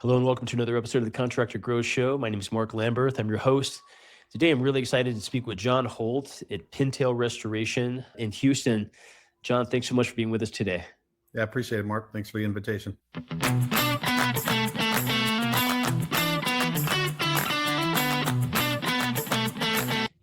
Hello and welcome to another episode of the Contractor Grow Show. My name is Mark Lamberth. I'm your host. Today, I'm really excited to speak with John Holt at Pintail Restoration in Houston. John, thanks so much for being with us today. Yeah, I appreciate it, Mark. Thanks for the invitation.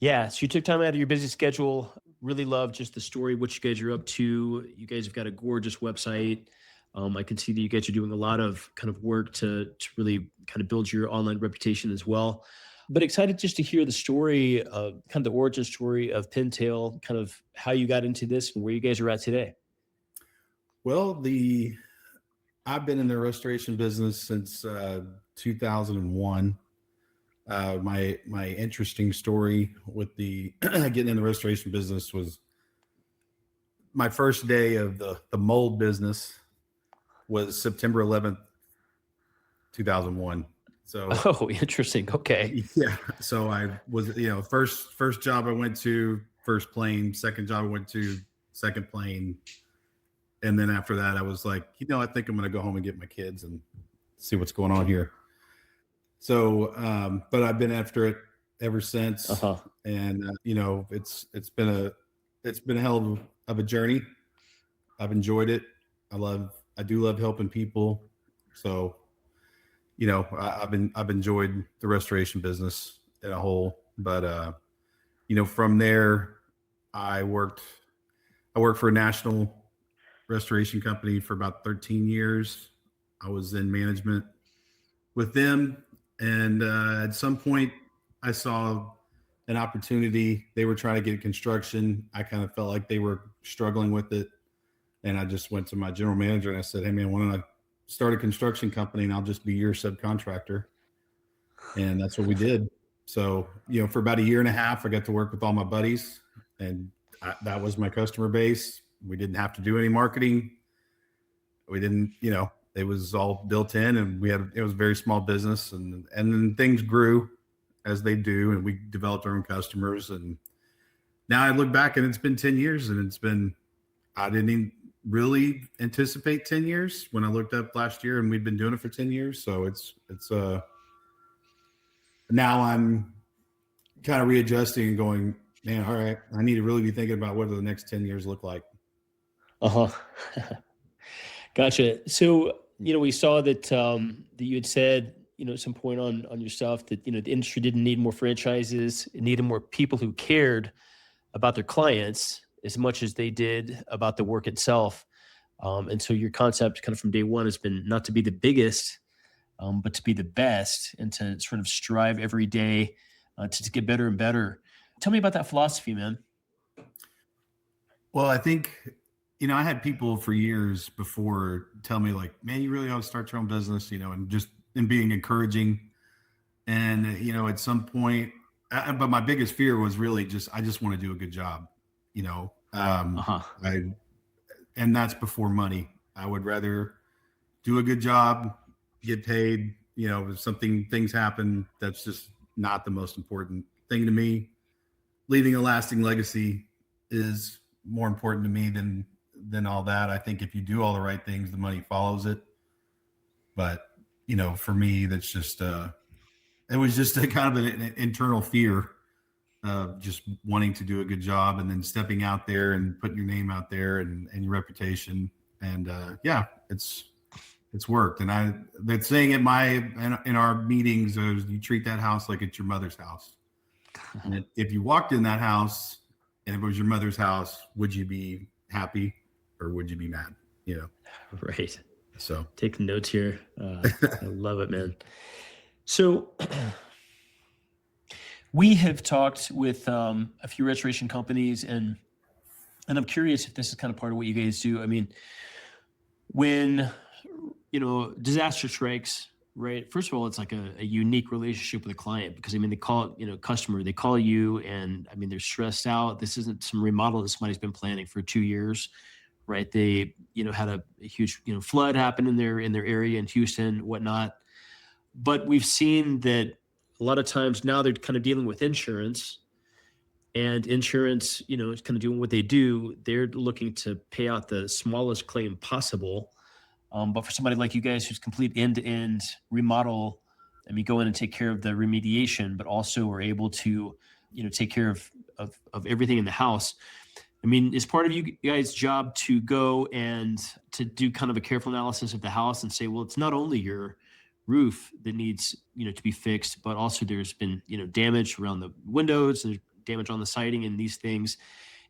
Yeah, so you took time out of your busy schedule. Really love just the story, what you guys are up to. You guys have got a gorgeous website. I can see that you guys are doing a lot of kind of work to really kind of build your online reputation as well. But excited just to hear the story, kind of the origin story of Pintail, kind of how you got into this and where you guys are at today. Well, I've been in the restoration business since 2001. My interesting story with the getting in the restoration business was my first day of the mold business was September 11th, 2001. So, Oh, interesting. Okay. yeah. So I was, first job I went to, first plane, second job I went to, second plane. And then after that, I was like, I think I'm going to go home and get my kids and see what's going on here. So, but I've been after it ever since. And, it's been a hell of a journey. I've enjoyed it. I do love helping people. So, I've enjoyed the restoration business in a whole, but, from there I worked for a national restoration company for about 13 years. I was in management with them. And at some point I saw an opportunity. They were trying to get construction. I kind of felt like they were struggling with it. And I just went to my general manager and I said, hey man, why don't I start a construction company and I'll just be your subcontractor. And that's what we did. So, for about a year and a half, I got to work with all my buddies and that was my customer base. We didn't have to do any marketing. We didn't, it was all built in and it was a very small business and then things grew as they do. And we developed our own customers. And now I look back and it's been 10 years and I didn't even really anticipate 10 years when I looked up last year and we've been doing it for 10 years. So it's now I'm kind of readjusting and going, man, all right, I need to really be thinking about what do the next 10 years look like. Gotcha. So, we saw that that you had said, at some point on your stuff that, the industry didn't need more franchises. It needed more people who cared about their clients as much as they did about the work itself. And so your concept kind of from day one has been not to be the biggest, but to be the best and to sort of strive every day to get better and better. Tell me about that philosophy, man. Well, I think, I had people for years before tell me like, man, you really ought to start your own business, and being encouraging. And, at some point, but my biggest fear was really I just want to do a good job, and that's before money. I would rather do a good job, get paid, if things happen, that's just not the most important thing to me. Leaving a lasting legacy is more important to me than all that. I think if you do all the right things, the money follows it. But, for me, that's just, it was just a kind of an internal fear of just wanting to do a good job and then stepping out there and putting your name out there and your reputation. And, it's worked. And that saying in our meetings is you treat that house like it's your mother's house. And if you walked in that house and it was your mother's house, would you be happy or would you be mad? Right. So taking notes here. I love it, man. So we have talked with a few restoration companies and I'm curious if this is kind of part of what you guys do. I mean, when, disaster strikes, right? First of all, it's like a unique relationship with a client because they call it, customer, they call you and they're stressed out. This isn't some remodel that somebody's been planning for 2 years, right? They, had a huge, flood happen in their area in Houston, whatnot. But we've seen that a lot of times now they're kind of dealing with insurance and insurance, is kind of doing what they do. They're looking to pay out the smallest claim possible. But for somebody like you guys who's complete end-to-end remodel, I mean, go in and take care of the remediation, but also are able to, take care of everything in the house. I mean, is part of you guys' job to go and to do kind of a careful analysis of the house and say, well, it's not only your roof that needs, to be fixed, but also there's been, damage around the windows, there's damage on the siding and these things.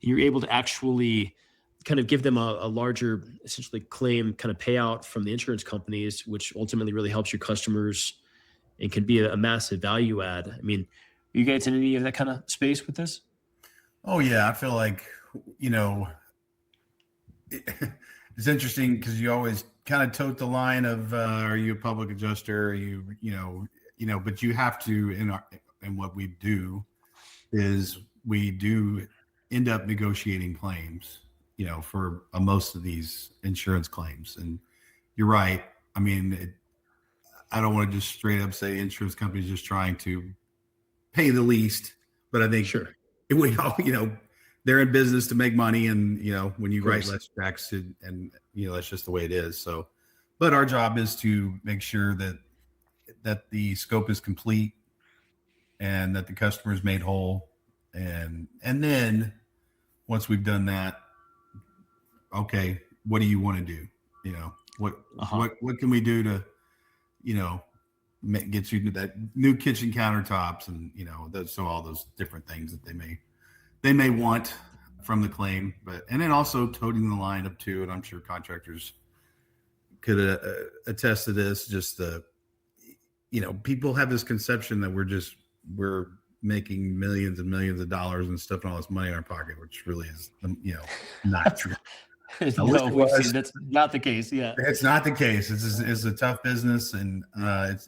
And you're able to actually kind of give them a larger, essentially claim kind of payout from the insurance companies, which ultimately really helps your customers and can be a massive value add. I mean, are you guys in any of that kind of space with this? Oh yeah, I feel like it's interesting because you always kind of tote the line of are you a public adjuster? Are but you have to in what we do is we do end up negotiating claims, for most of these insurance claims. And you're right. I mean, I don't want to just straight up say insurance companies just trying to pay the least, but I think Sure. we all, they're in business to make money, and when you write less checks, and that's just the way it is. So, but our job is to make sure that the scope is complete and that the customer is made whole, and then once we've done that, okay, what do you want to do? What can we do to get you to that new kitchen countertops, and so all those different things that they may want from the claim, and then also toting the line up to, and I'm sure contractors could attest to this, just people have this conception that we're making millions and millions of dollars and stuffing all this money in our pocket, which really is, not true. No, that's not the case. Yeah, it's not the case. It's a tough business, and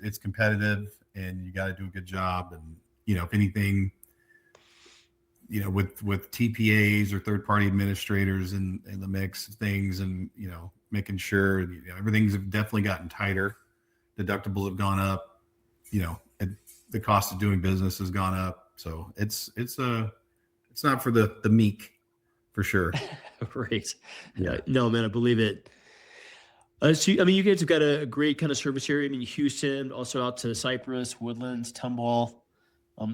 it's competitive, and you got to do a good job. And if anything, with TPAs or third party administrators in the mix of things, and making sure everything's definitely gotten tighter. Deductibles have gone up. The cost of doing business has gone up. So it's not for the meek, for sure. Right. Yeah. No, man, I believe it. So, I mean, you guys have got a great kind of service area. I mean, Houston, also out to Cypress, Woodlands, Tomball,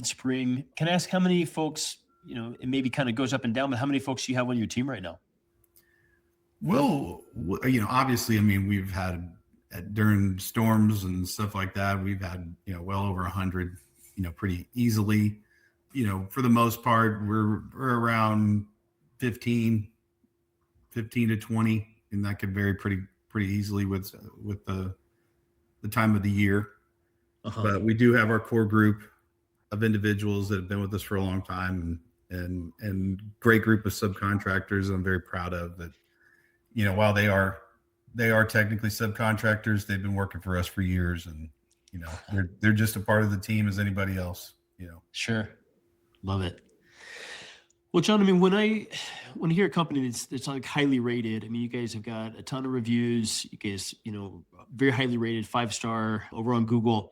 Spring. Can I ask how many folks, it maybe kind of goes up and down, but how many folks do you have on your team right now? Well, obviously, I mean, we've had during storms and stuff like that, we've had, well over 100, pretty easily. For the most part, we're around 15 to 20, and that could vary pretty easily with the time of the year. But we do have our core group of individuals that have been with us for a long time, and great group of subcontractors I'm very proud of that. While they are technically subcontractors, they've been working for us for years, and they're just a part of the team as anybody else. Sure. Love it. Well, John, I mean, when I hear a company that's like highly rated, I mean, you guys have got a ton of reviews. You guys, very highly rated, 5-star over on Google.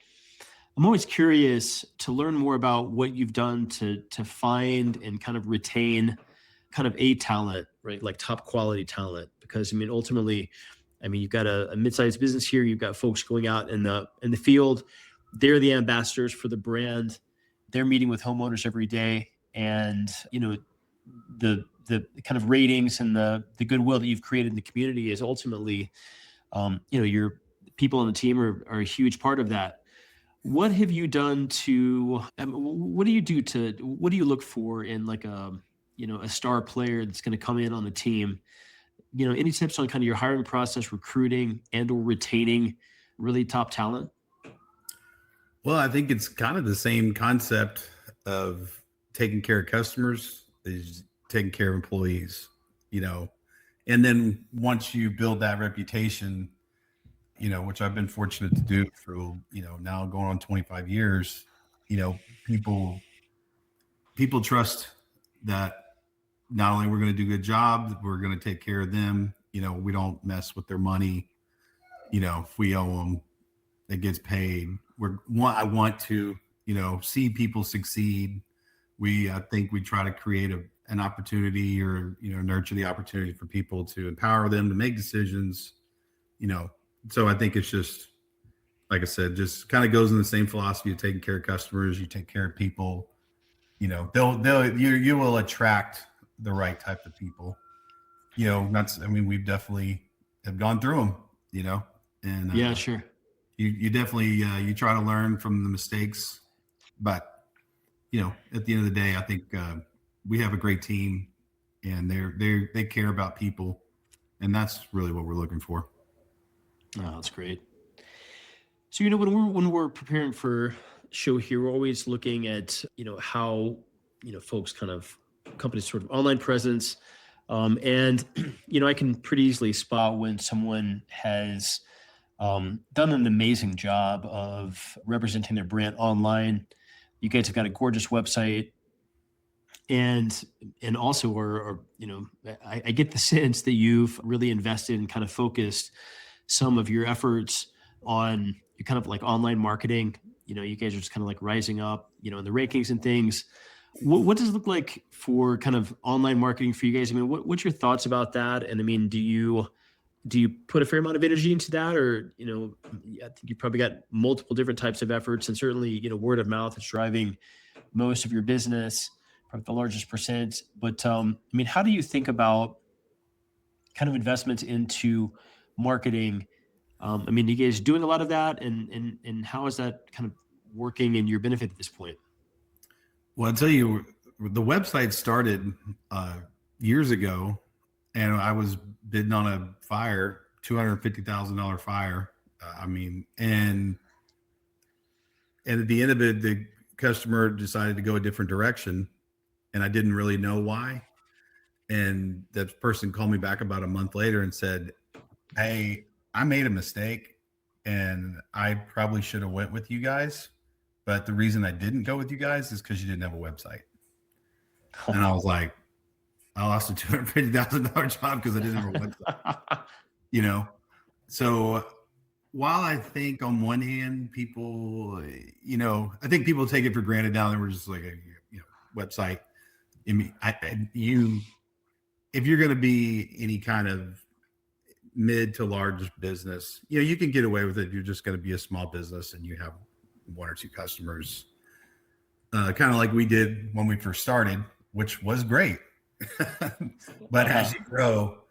I'm always curious to learn more about what you've done to find and kind of retain kind of A talent, right? Like top quality talent, because I mean, ultimately, I mean, you've got a mid-sized business here. You've got folks going out in the field. They're the ambassadors for the brand. They're meeting with homeowners every day. And, the kind of ratings and the goodwill that you've created in the community is ultimately, your people on the team are a huge part of that. What have you done what do you look for in like a star player that's going to come in on the team? Any tips on kind of your hiring process, recruiting and or retaining really top talent? Well, I think it's kind of the same concept of taking care of customers is taking care of employees, and then once you build that reputation, which I've been fortunate to do for, now going on 25 years, people trust that not only we're going to do a good job, we're going to take care of them. We don't mess with their money. If we owe them, it gets paid. I want to, see people succeed. I think we try to create an opportunity or, nurture the opportunity for people to empower them to make decisions, So I think it's just, like I said, just kind of goes in the same philosophy of taking care of customers. You take care of people, you will attract the right type of people, we've definitely have gone through them, and Yeah, sure. you definitely, you try to learn from the mistakes, but at the end of the day, I think, we have a great team, and they care about people, and that's really what we're looking for. Oh, that's great. So, when we're preparing for show here, we're always looking at, how, folks kind of companies sort of online presence. And, I can pretty easily spot when someone has done an amazing job of representing their brand online. You guys have got a gorgeous website, and also are I get the sense that you've really invested and kind of focused some of your efforts on your kind of like online marketing. You guys are just kind of like rising up, in the rankings and things. What does it look like for kind of online marketing for you guys? I mean, what's your thoughts about that? And I mean, do you put a fair amount of energy into that, or I think you probably got multiple different types of efforts, and certainly word of mouth is driving most of your business, probably the largest percent. But I mean, how do you think about kind of investments into marketing? I mean, you guys doing a lot of that, and how is that kind of working in your benefit at this point? Well, I'll tell you, the website started, years ago, and I was bidding on a fire, $250,000 fire. And at the end of it, the customer decided to go a different direction, and I didn't really know why. And that person called me back about a month later and said, "Hey, I made a mistake, and I probably should have went with you guys. But the reason I didn't go with you guys is because you didn't have a website." And I was like, I lost a $250,000 job because I didn't have a website. So while I think on one hand, people, I think people take it for granted now that we're just like a website. I mean, if you're going to be any kind of mid to large business, you can get away with it. You're just going to be a small business and you have one or two customers, kind of like we did when we first started, which was great. But as you grow,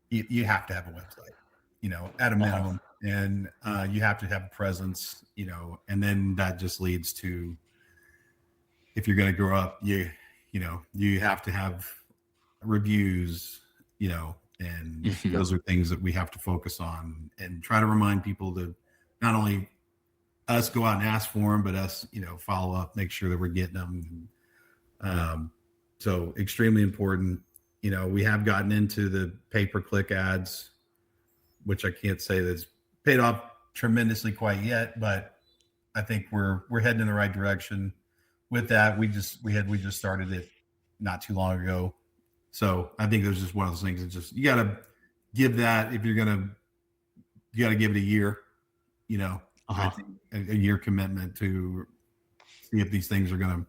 you have to have a website, at a minimum, and you have to have a presence, and then that just leads to, if you're going to grow up, you have to have reviews, and those are things that we have to focus on and try to remind people to not only us go out and ask for them, but us, follow up, make sure that we're getting them. So extremely important. We have gotten into the pay-per-click ads, which I can't say that's paid off tremendously quite yet, but I think we're heading in the right direction with that. We just started it not too long ago. So I think there's just one of those things. It's just, you got to give that, if you're going to, you got to give it a year, I think a year commitment to see if these things are going to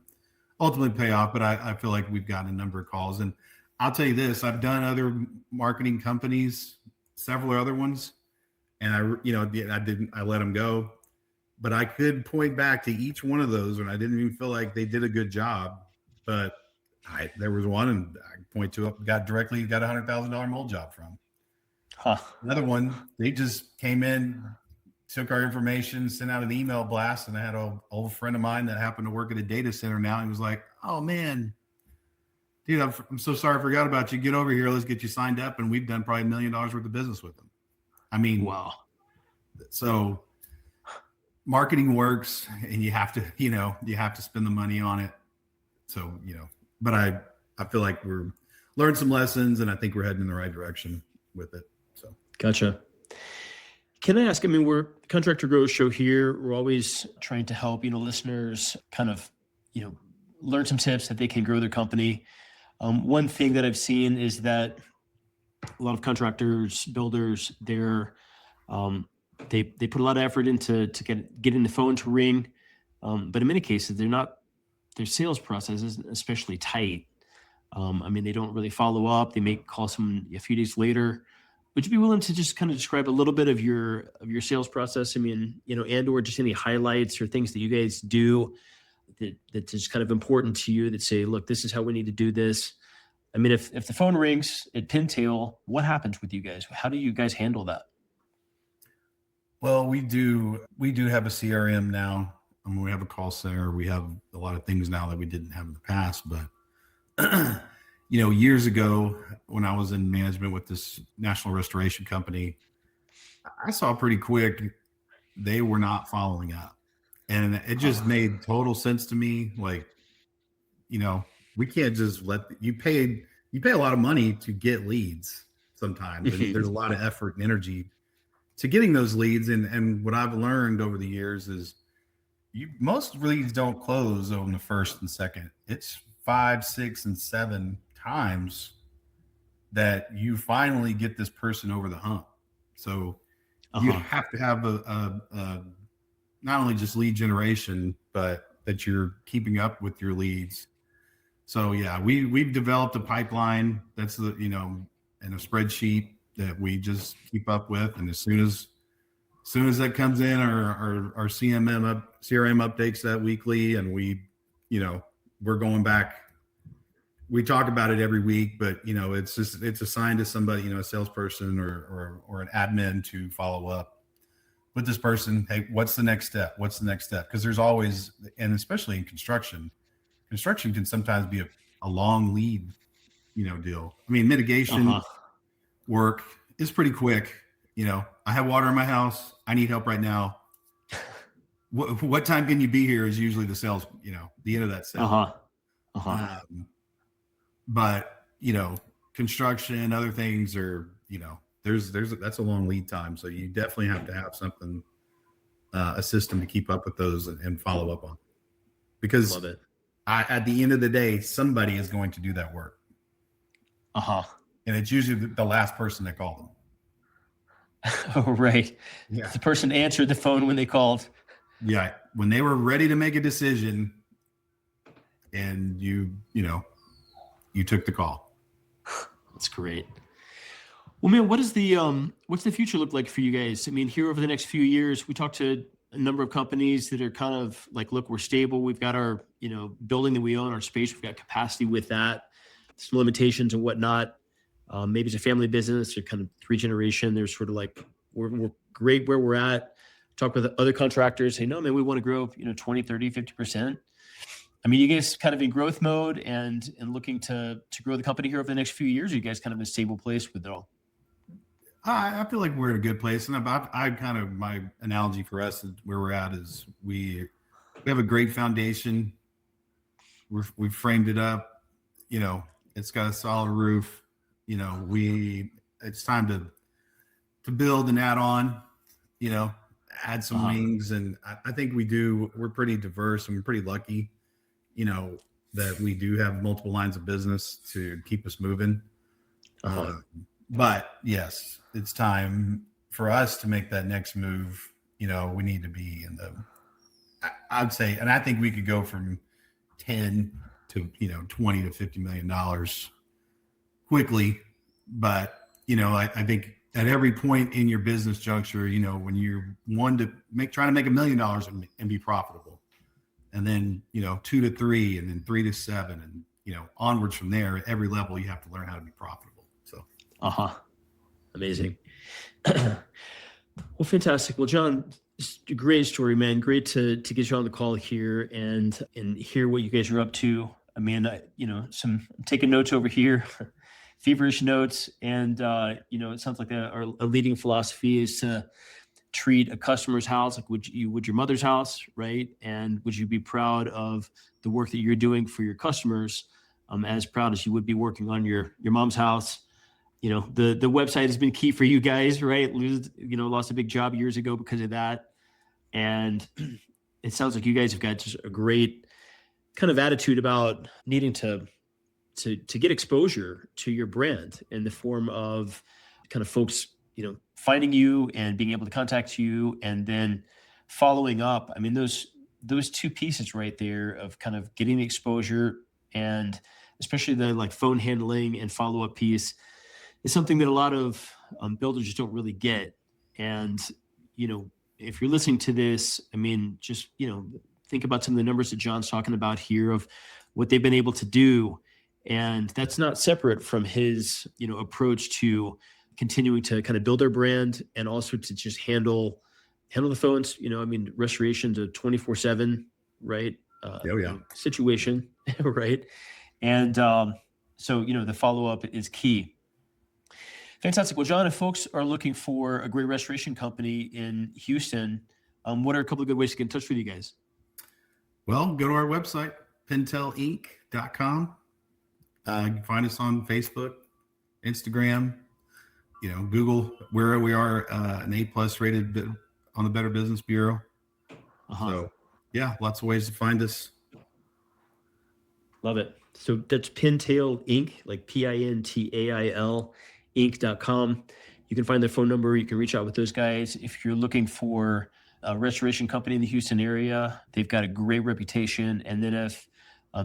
ultimately pay off. But I feel like we've gotten a number of calls, and I'll tell you this, I've done other marketing companies, several other ones, and I let them go, but I could point back to each one of those when I didn't even feel like they did a good job. But there was one, and I point to it, got $100,000 mold job from. Another one, they just came in, took our information, sent out an email blast, and I had an old friend of mine that happened to work at a data center now. He was like, "Oh man, dude, I'm so sorry I forgot about you. Get over here. Let's get you signed up." And we've done probably $1 million worth of business with them. I mean, wow. So marketing works, and you have to spend the money on it. So, but I feel like we're learned some lessons, and I think we're heading in the right direction with it. So. Gotcha. Can I ask, I mean, we're Contractor Grow Show here. We're always trying to help, listeners kind of, learn some tips that they can grow their company. One thing that I've seen is that a lot of contractors, builders, they put a lot of effort into getting the phone to ring. But in many cases, their sales process isn't especially tight. I mean, they don't really follow up. They may call someone a few days later. would you be willing to just kind of describe a little bit of your sales process? I mean, and or just any highlights or things that you guys do that's just kind of important to you that say, look, this is how we need to do this. I mean, if the phone rings at Pintail, what happens with you guys? How do you guys handle that? Well, we do have a CRM now. I mean, we have a call center. We have a lot of things now that we didn't have in the past. But years ago when I was in management with this national restoration company, I saw pretty quick they were not following up, and it just made total sense to me. Like, we can't just let you pay a lot of money to get leads sometimes, and there's a lot of effort and energy to getting those leads. And what I've learned over the years is most leads don't close on the first and second. It's 5, 6, and 7 times that you finally get this person over the hump. So you have to have a not only just lead generation, but that you're keeping up with your leads. So yeah, we've developed a pipeline that's in a spreadsheet that we just keep up with. And as soon as that comes in, our CRM updates that weekly, and we're going back. We talk about it every week, but it's assigned to somebody, a salesperson or an admin to follow up with this person. Hey, what's the next step? What's the next step? Because there's always, and especially in construction can sometimes be a long lead, deal. I mean, mitigation work is pretty quick. I have water in my house. I need help right now. What time can you be here is usually the sales, the end of that sale. But construction, other things are, that's a long lead time. So you definitely have to have something, a system to keep up with those and follow up on, because Love it. at the end of the day, somebody is going to do that work. And it's usually the last person that called them. Oh, right. Yeah. The person answered the phone when they called. Yeah. When they were ready to make a decision, and you took the call. That's great. Well, man, what's the future look like for you guys? I mean, here over the next few years, we talked to a number of companies that are kind of like, look, we're stable. We've got our, building that we own, our space. We've got capacity with that, some limitations and whatnot. Maybe it's a family business or kind of 3 generation. They're sort of like, we're great where we're at. Talk with other contractors, say, no, man, we want to grow, 20, 30, 50%. I mean, you guys kind of in growth mode and looking to grow the company here over the next few years? Are you guys kind of in a stable place with it all? I feel like we're in a good place. And my analogy for us is where we're at is we have a great foundation. We've framed it up, it's got a solid roof. It's time to build and add on, add some wings. And I think we're pretty diverse, and we're pretty lucky, that we do have multiple lines of business to keep us moving. But yes, it's time for us to make that next move. We need to be I'd say, and I think we could go from 10 to, $20 to $50 million quickly. But, I think at every point in your business juncture, when you're trying to make $1 million and be profitable, and then, 2 to 3, and then 3 to 7, and, onwards from there, at every level, you have to learn how to be profitable. So, amazing. Well, fantastic. Well, John, great story, man. Great to get you on the call here and hear what you guys are up to. I mean, I'm taking notes over here, feverish notes. And, it sounds like a leading philosophy is to treat a customer's house like would your mother's house, right? And would you be proud of the work that you're doing for your customers, as proud as you would be working on your mom's house? The website has been key for you guys, right? Lost a big job years ago because of that. And it sounds like you guys have got just a great kind of attitude about needing to get exposure to your brand in the form of kind of folks, finding you and being able to contact you and then following up. I mean, those 2 pieces right there of kind of getting the exposure and especially the like phone handling and follow-up piece is something that a lot of builders just don't really get. And, if you're listening to this, I mean, just, think about some of the numbers that John's talking about here of what they've been able to do. And that's not separate from his, approach to continuing to kind of build their brand and also to just handle the phones, restoration to 24/7, right? Situation, right? And so, the follow-up is key. Fantastic. Well, John, if folks are looking for a great restoration company in Houston, what are a couple of good ways to get in touch with you guys? Well, go to our website, pintailinc.com. You can find us on Facebook, Instagram, Google, where we are an A+ rated on the Better Business Bureau. So, yeah, lots of ways to find us. Love it. So that's Pintail Inc., like Pintail Inc.com. You can find their phone number. You can reach out with those guys. If you're looking for a restoration company in the Houston area, they've got a great reputation. And then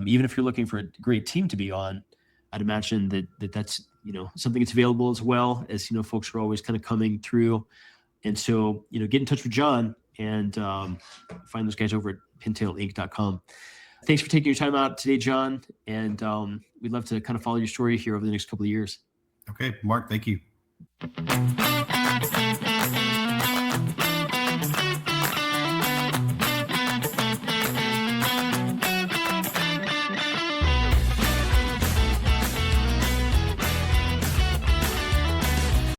even if you're looking for a great team to be on, I'd imagine that's, something that's available as well, as, folks are always kind of coming through. And so, get in touch with John and find those guys over at PintailInc.com. Thanks for taking your time out today, John. And we'd love to kind of follow your story here over the next couple of years. Okay, Mark, thank you.